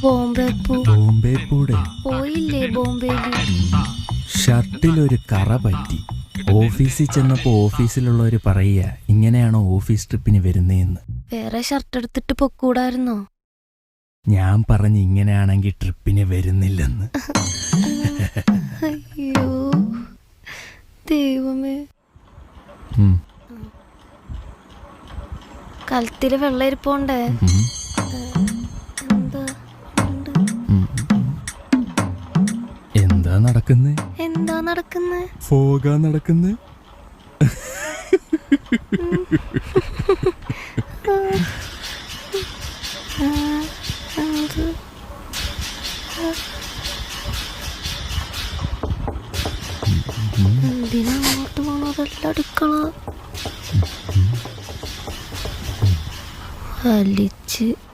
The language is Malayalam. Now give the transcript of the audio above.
ബോംബെ പൂടെ പോയില്ലേ ബോംബെയില്? ഷർട്ടിലൊരു കറ പറ്റി. ഓഫീസിൽ ചെന്നപ്പോ ഓഫീസിലുള്ളവര് പറയുക ഇങ്ങനെയാണോ ഓഫീസ് ട്രിപ്പിന് വരുന്നേന്ന്. വേറെ ഷർട്ട് എടുത്തിട്ട് പൊക്കൂടായിരുന്നോ? ഞാൻ പറഞ്ഞ് ഇങ്ങനെയാണെങ്കിൽ ട്രിപ്പിന് വരുന്നില്ലെന്ന്. അയ്യോ ദൈവമേ. കലത്തില് വെള്ളം ഇരിപ്പോണ്ടേ? എന്താ നടക്കുന്നേ? എന്താ നടക്കുന്നേ? ഫോഗാ നടക്കുന്നേ. എന്തിനാ അങ്ങോട്ട് പോണതെല്ലാം അടുക്കള വലിച്ച്